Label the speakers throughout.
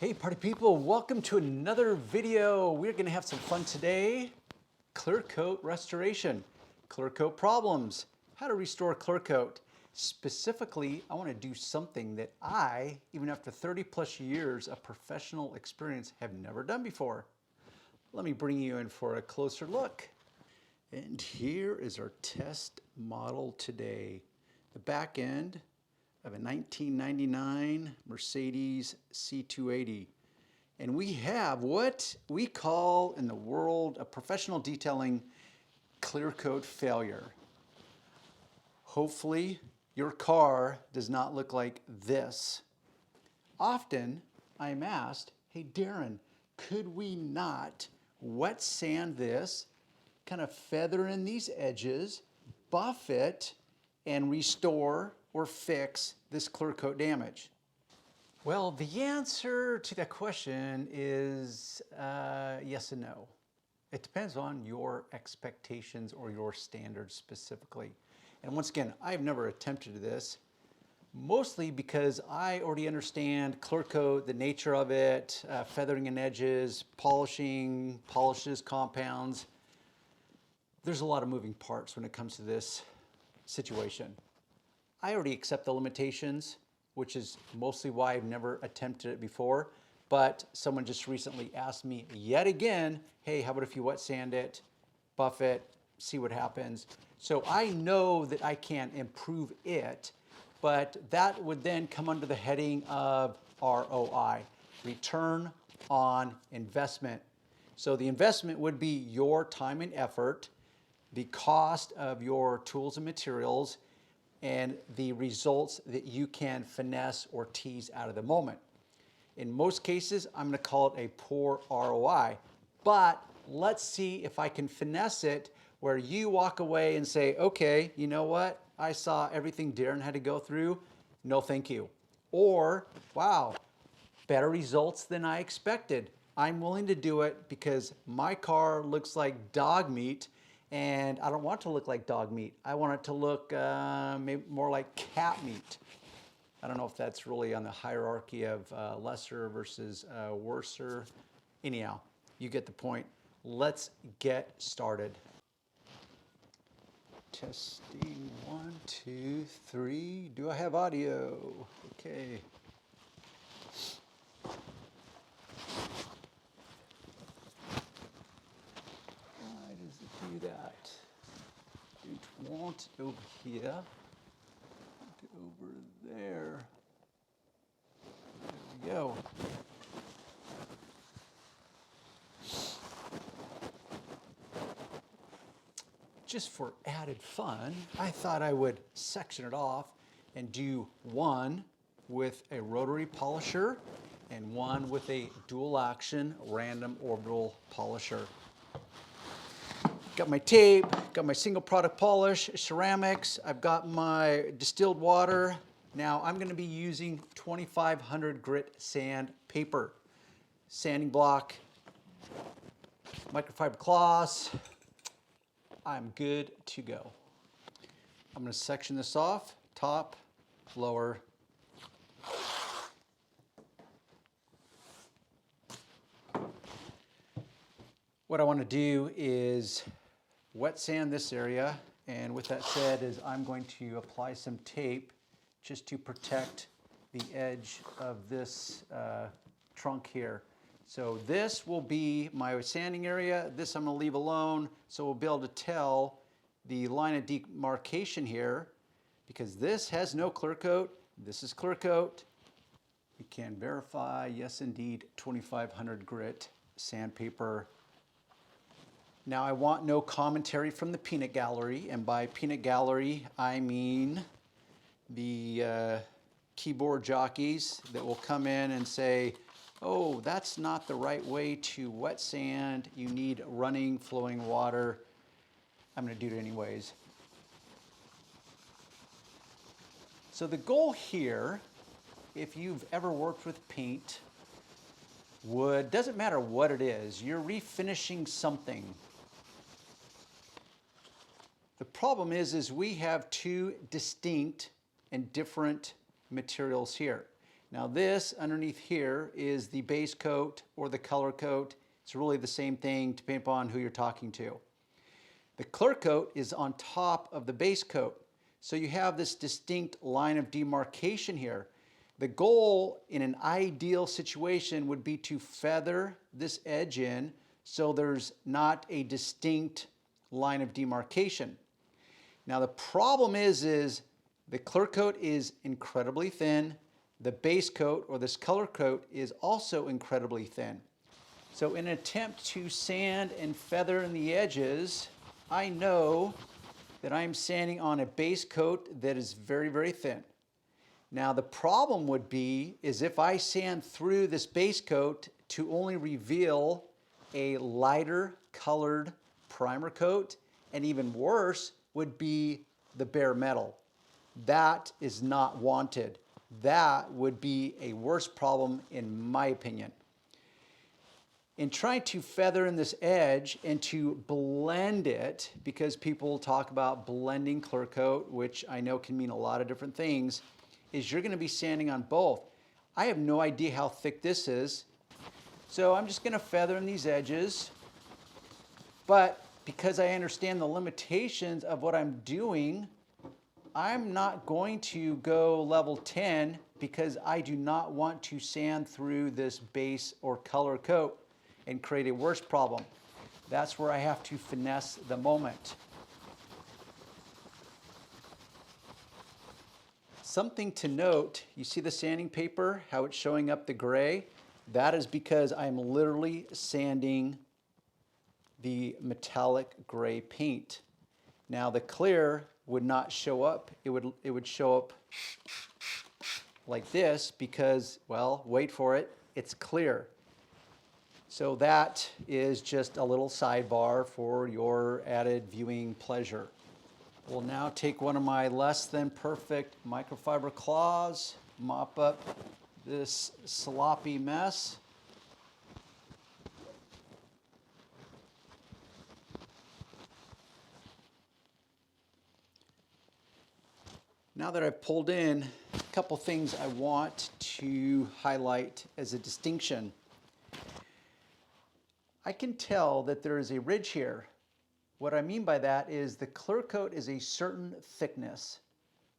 Speaker 1: Hey party people, welcome to another video. We're gonna have some fun today. Clear coat restoration, clear coat problems, how to restore clear coat. Specifically, I wanna do something that I, even after 30 plus years of professional experience, have never done before. Let me bring you in for a closer look. And here is our test model today. The back end of a 1999 Mercedes C280. And we have what we call in the world of professional detailing clear coat failure. Hopefully your car does not look like this. Often I'm asked, hey Darren, could we not wet sand this, kind of feather in these edges, buff it, and restore or fix this clear coat damage? Well, the answer to that question is yes and no. It depends on your expectations or your standards specifically. And once again, I've never attempted this, mostly because I already understand clear coat, the nature of it, feathering in edges, polishing, polishes, compounds. There's a lot of moving parts when it comes to this situation. I already accept the limitations, which is mostly why I've never attempted it before. But someone just recently asked me yet again, hey, how about if you wet sand it, buff it, see what happens? So I know that I can improve it, but that would then come under the heading of ROI, return on investment. So the investment would be your time and effort, the cost of your tools and materials, and the results that you can finesse or tease out of the moment. In most cases, I'm gonna call it a poor ROI, but let's see if I can finesse it where you walk away and say, okay, you know what? I saw everything Darren had to go through, no thank you. Or, wow, better results than I expected. I'm willing to do it because my car looks like dog meat, and I don't want it to look like dog meat. I want it to look maybe more like cat meat. I don't know if that's really on the hierarchy of lesser versus worser. Anyhow, you get the point. Let's get started. Testing 1, 2, 3. Do I have audio? Okay. Why does it do that? It won't over here. Over there. There we go. Just for added fun, I thought I would section it off and do one with a rotary polisher and one with a dual action random orbital polisher. Got my tape, got my single product polish, ceramics, I've got my distilled water. Now I'm gonna be using 2500 grit sandpaper, sanding block, microfiber cloths. I'm good to go. I'm gonna section this off, top, lower. What I wanna do is wet sand this area, and with that said is I'm going to apply some tape just to protect the edge of this trunk here. So this will be my sanding area. This I'm gonna leave alone, so we'll be able to tell the line of demarcation here, because this has no clear coat, this is clear coat. We can verify, yes indeed, 2500 grit sandpaper. Now I want no commentary from the peanut gallery, and by peanut gallery I mean the keyboard jockeys that will come in and say, oh, that's not the right way to wet sand, you need running, flowing water. I'm gonna do it anyways. So the goal here, if you've ever worked with paint, wood, doesn't matter what it is, you're refinishing something. The problem is we have two distinct and different materials here. Now this underneath here is the base coat or the color coat. It's really the same thing depending upon who you're talking to. The clear coat is on top of the base coat. So you have this distinct line of demarcation here. The goal in an ideal situation would be to feather this edge in so there's not a distinct line of demarcation. Now the problem is the clear coat is incredibly thin. The base coat or this color coat is also incredibly thin. So in an attempt to sand and feather in the edges, I know that I'm sanding on a base coat that is very, very thin. Now the problem would be is if I sand through this base coat to only reveal a lighter colored primer coat, and even worse would be the bare metal. That is not wanted. That would be a worse problem in my opinion. In trying to feather in this edge and to blend it, because people talk about blending clear coat, which I know can mean a lot of different things, is you're going to be sanding on both. I have no idea how thick this is, so I'm just going to feather in these edges, but because I understand the limitations of what I'm doing, I'm not going to go level 10 because I do not want to sand through this base or color coat and create a worse problem. That's where I have to finesse the moment. Something to note, you see the sanding paper, how it's showing up the gray? That is because I'm literally sanding the metallic gray paint. Now the clear would not show up. It would show up like this because, well, wait for it, it's clear. So that is just a little sidebar for your added viewing pleasure. We'll now take one of my less than perfect microfiber cloths, mop up this sloppy mess. Now that I've pulled in, a couple things I want to highlight as a distinction. I can tell that there is a ridge here. What I mean by that is the clear coat is a certain thickness.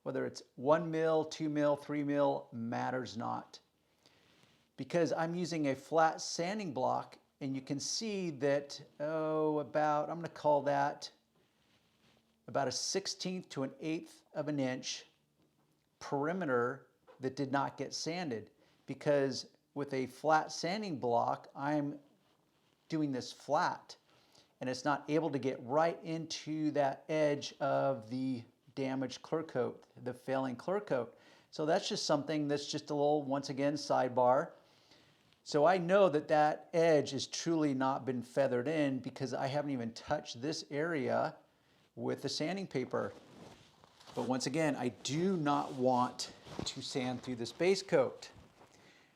Speaker 1: Whether it's 1 mil, 2 mil, 3 mil, matters not. Because I'm using a flat sanding block, and you can see that, I'm going to call that about a 1/16 to an 1/8 of an inch perimeter that did not get sanded. Because with a flat sanding block, I'm doing this flat, and it's not able to get right into that edge of the damaged clear coat, the failing clear coat. So that's just something that's just a little, once again, sidebar. So I know that that edge has truly not been feathered in because I haven't even touched this area with the sanding paper. But once again, I do not want to sand through this base coat.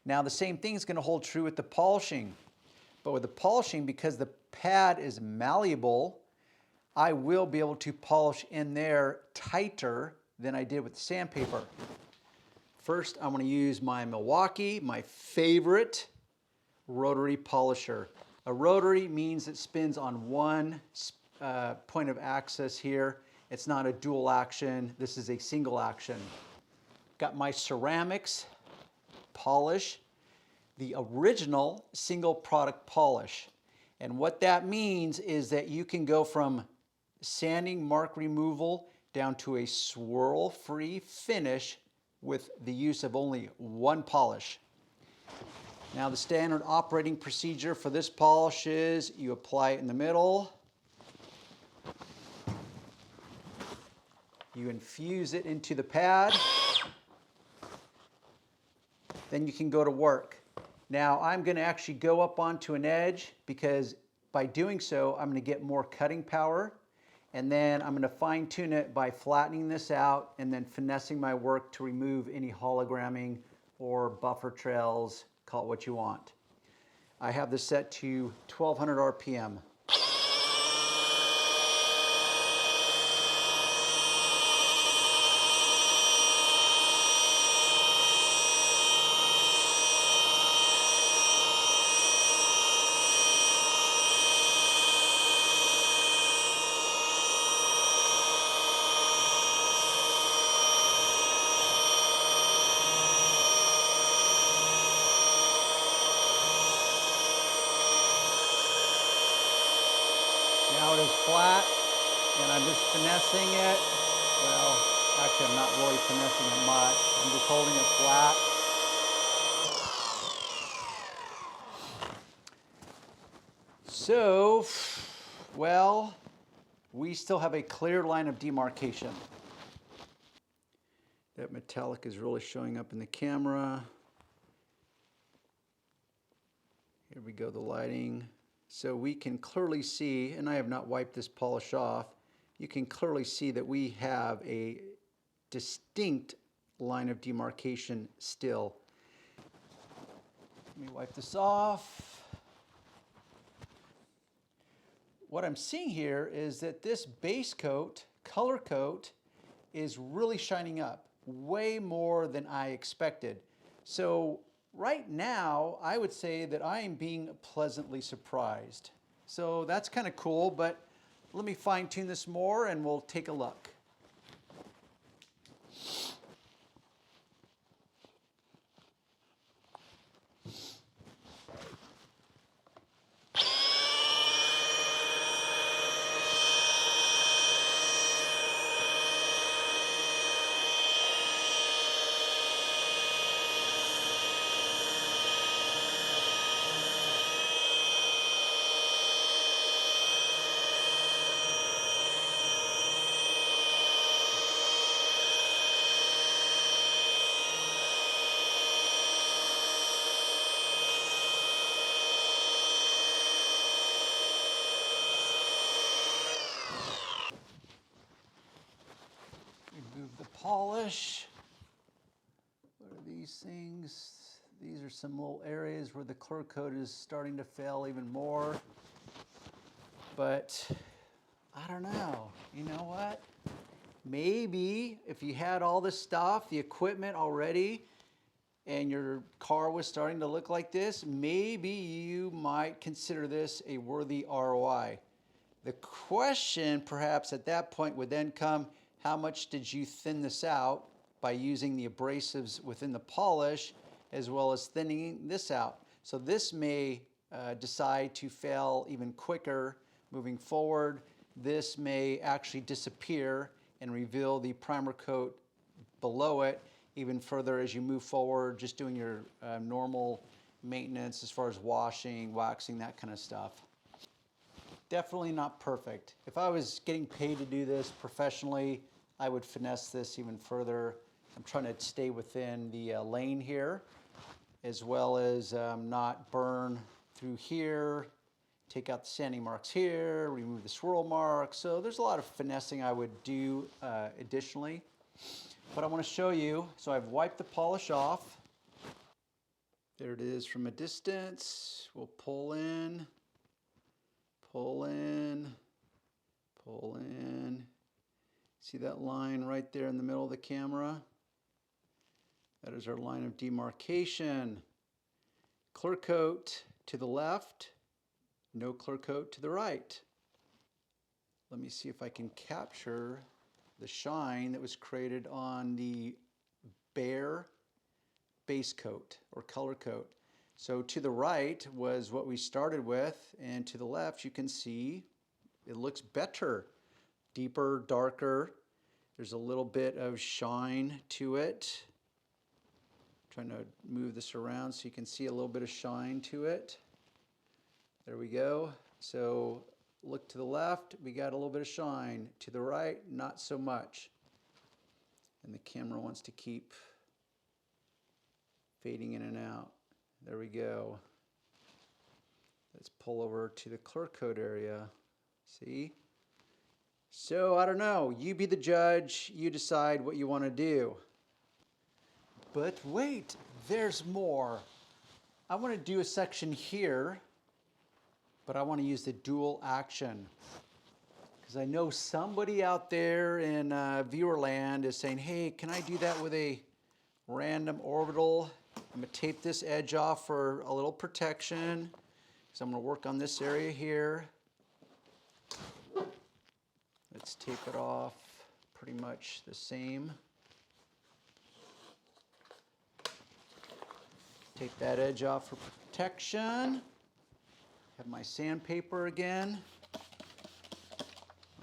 Speaker 1: Now the same thing is going to hold true with the polishing. But with the polishing, because the pad is malleable, I will be able to polish in there tighter than I did with the sandpaper. First, I'm going to use my Milwaukee, my favorite rotary polisher. A rotary means it spins on one point of axis here. It's not a dual action. This is a single action. Got my ceramics polish, the original single product polish. And what that means is that you can go from sanding mark removal down to a swirl-free finish with the use of only one polish. Now the standard operating procedure for this polish is you apply it in the middle, you infuse it into the pad, then you can go to work. Now I'm going to actually go up onto an edge because by doing so I'm going to get more cutting power, and then I'm going to fine tune it by flattening this out and then finessing my work to remove any hologramming or buffer trails, call it what you want. I have this set to 1200 RPM. now it is flat, and I'm just finessing it. Well, actually I'm not really finessing it much. I'm just holding it flat. So, well, we still have a clear line of demarcation. That metallic is really showing up in the camera. Here we go, the lighting. So we can clearly see, and I have not wiped this polish off, you can clearly see that we have a distinct line of demarcation still. Let me wipe this off. What I'm seeing here is that this base coat, color coat, is really shining up way more than I expected. So right now, I would say that I am being pleasantly surprised. So that's kind of cool, but let me fine tune this more and we'll take a look. Remove the polish. What are these things? These are some little areas where the clear coat is starting to fail even more. But I don't know. You know what? Maybe if you had all this stuff, the equipment already, and your car was starting to look like this, maybe you might consider this a worthy ROI. The question perhaps at that point would then come, how much did you thin this out by using the abrasives within the polish as well as thinning this out? So this may decide to fail even quicker moving forward. This may actually disappear and reveal the primer coat below it even further as you move forward, just doing your normal maintenance as far as washing, waxing, that kind of stuff. Definitely not perfect. If I was getting paid to do this professionally, I would finesse this even further. I'm trying to stay within the lane here, as well as not burn through here, take out the sanding marks here, remove the swirl marks. So there's a lot of finessing I would do additionally. But I want to show you, so I've wiped the polish off. There it is from a distance. We'll pull in, pull in, pull in. See that line right there in the middle of the camera? That is our line of demarcation. Clear coat to the left, no clear coat to the right. Let me see if I can capture the shine that was created on the bare base coat or color coat. So to the right was what we started with, and to the left you can see it looks better. Deeper, darker. There's a little bit of shine to it. I'm trying to move this around so you can see a little bit of shine to it. There we go. So look to the left, we got a little bit of shine. To the right, not so much. And the camera wants to keep fading in and out. There we go. Let's pull over to the clear coat area. See? So I don't know, you be the judge, you decide what you want to do. But wait, there's more. I want to do a section here, but I want to use the dual action. Because I know somebody out there in viewer land is saying, hey, can I do that with a random orbital? I'm going to tape this edge off for a little protection. So I'm going to work on this area here. Let's tape it off pretty much the same. Take that edge off for protection. Have my sandpaper again.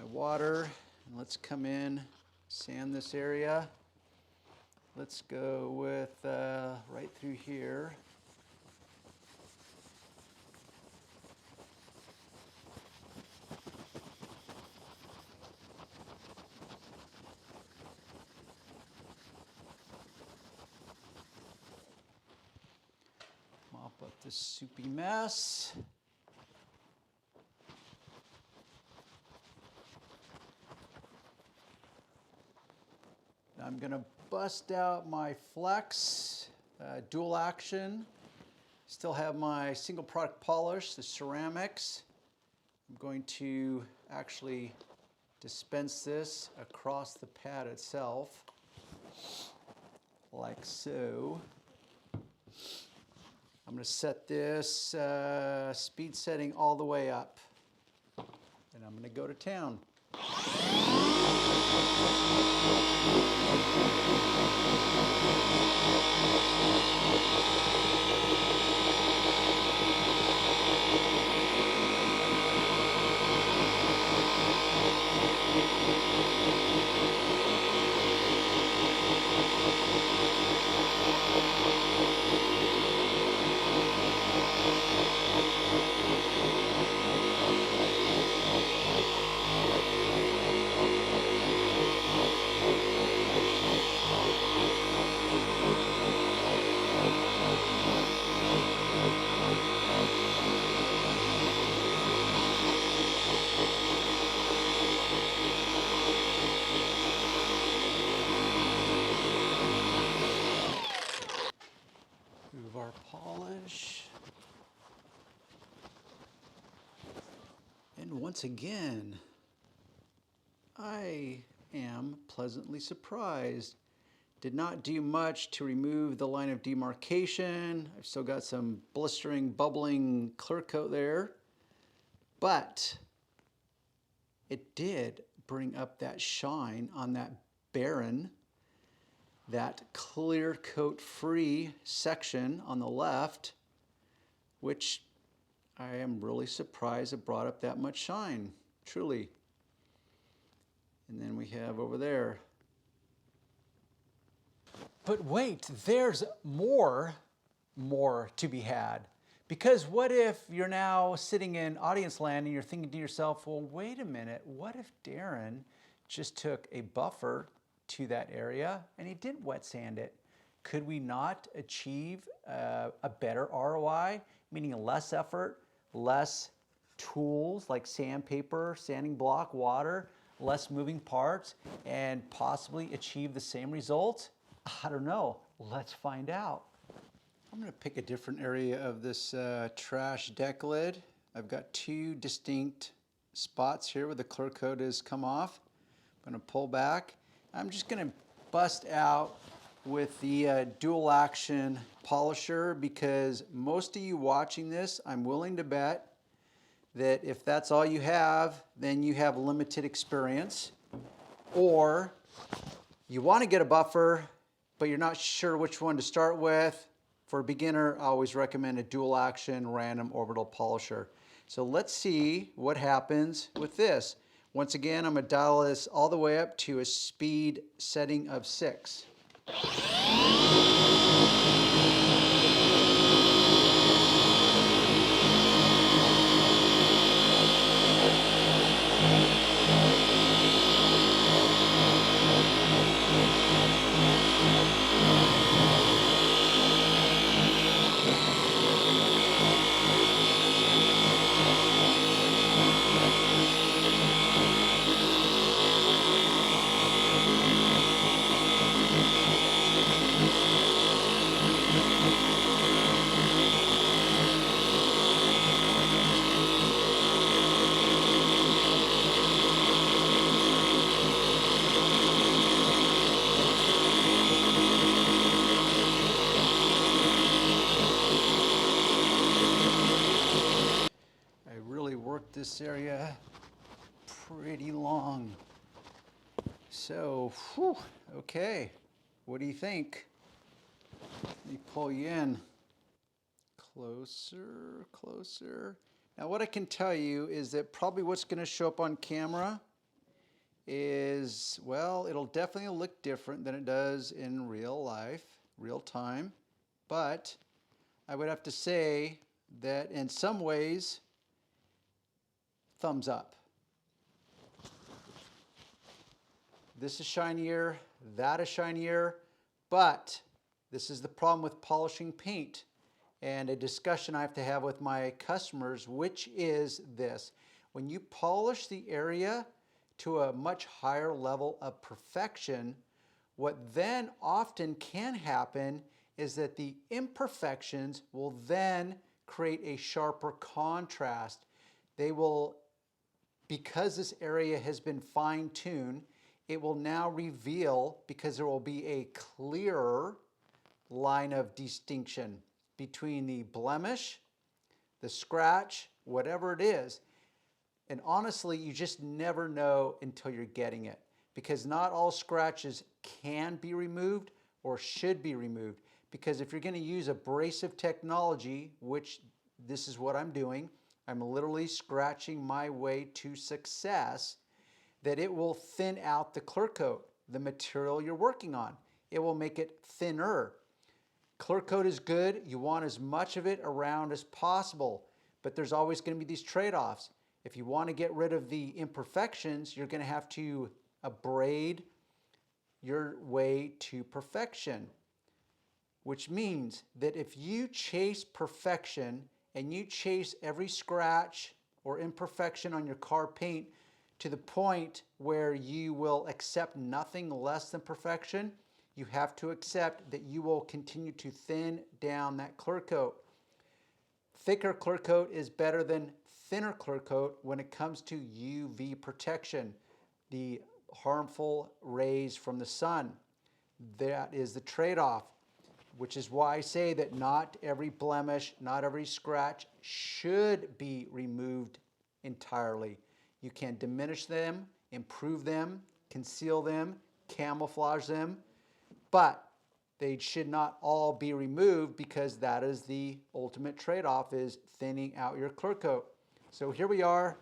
Speaker 1: my water, and let's come in, sand this area. Let's go with right through here. Mop up this soupy mess. I'm going to bust out my Flex dual action. Still have my single product polish, the ceramics. I'm going to actually dispense this across the pad itself, like so. I'm going to set this speed setting all the way up, and I'm going to go to town. Move our polish. And once again, I am pleasantly surprised. Did not do much to remove the line of demarcation. I've still got some blistering, bubbling clear coat there, but it did bring up that shine on that barren, that clear coat free section on the left, which I am really surprised it brought up that much shine, truly. And then we have over there. But wait, there's more to be had. Because what if you're now sitting in audience land and you're thinking to yourself, well, wait a minute, what if Darren just took a buffer to that area and he didn't wet sand it? Could we not achieve a better ROI, meaning less effort, less tools like sandpaper, sanding block, water, less moving parts, and possibly achieve the same result? I don't know. Let's find out. I'm going to pick a different area of this trash deck lid. I've got two distinct spots here where the clear coat has come off. I'm going to pull back. I'm just going to bust out with the dual action polisher, because most of you watching this, I'm willing to bet that if that's all you have, then you have limited experience, or you want to get a buffer but you're not sure which one to start with. For a beginner, I always recommend a dual action random orbital polisher. So let's see what happens with this. Once again, I'm going to dial this all the way up to a speed setting of 6. This area pretty long. So, whew, okay, what do you think? Let me pull you in. Closer, closer. Now what I can tell you is that probably what's going to show up on camera is, well, it'll definitely look different than it does in real life, real time. But I would have to say that in some ways, thumbs up. This is shinier, that is shinier, but this is the problem with polishing paint and a discussion I have to have with my customers, which is this. When you polish the area to a much higher level of perfection, what then often can happen is that the imperfections will then create a sharper contrast. They will, because this area has been fine-tuned, it will now reveal, because there will be a clearer line of distinction between the blemish, the scratch, whatever it is. And honestly, you just never know until you're getting it, because not all scratches can be removed or should be removed. Because if you're going to use abrasive technology, which this is what I'm doing, I'm literally scratching my way to success, that it will thin out the clear coat, the material you're working on. It will make it thinner. Clear coat is good. You want as much of it around as possible, but there's always going to be these trade-offs. If you want to get rid of the imperfections, you're going to have to abrade your way to perfection, which means that if you chase perfection and you chase every scratch or imperfection on your car paint to the point where you will accept nothing less than perfection, you have to accept that you will continue to thin down that clear coat. Thicker clear coat is better than thinner clear coat when it comes to UV protection, the harmful rays from the sun. That is the trade-off, which is why I say that not every blemish, not every scratch should be removed entirely. You can diminish them, improve them, conceal them, camouflage them, but they should not all be removed, because that is the ultimate trade-off, is thinning out your clear coat. So here we are,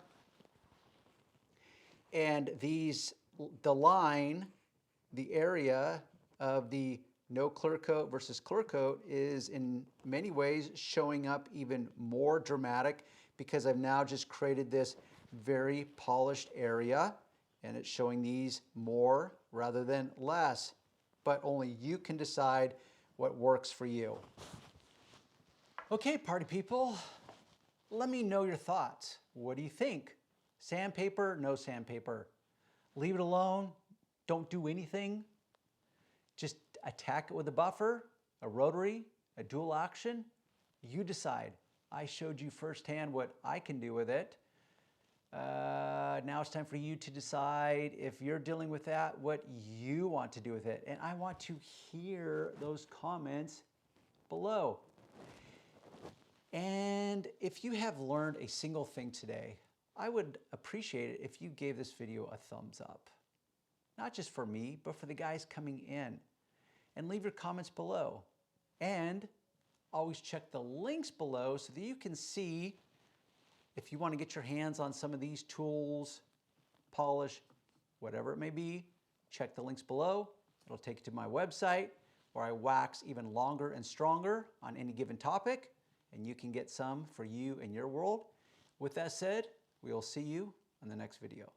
Speaker 1: and the line, the area of the no clear coat versus clear coat is in many ways showing up even more dramatic, because I've now just created this very polished area, and it's showing these more rather than less. But only you can decide what works for you. Okay, party people, let me know your thoughts. What do you think? Sandpaper, no sandpaper? Leave it alone, don't do anything? Just attack it with a buffer, a rotary, a dual action? You decide. I showed you firsthand what I can do with it. Now it's time for you to decide, if you're dealing with that, what you want to do with it. And I want to hear those comments below. And if you have learned a single thing today, I would appreciate it if you gave this video a thumbs up. Not just for me, but for the guys coming in. And leave your comments below. And always check the links below so that you can see if you want to get your hands on some of these tools, polish, whatever it may be. Check the links below. It'll take you to my website, where I wax even longer and stronger on any given topic, and you can get some for you and your world. With that said, we will see you in the next video.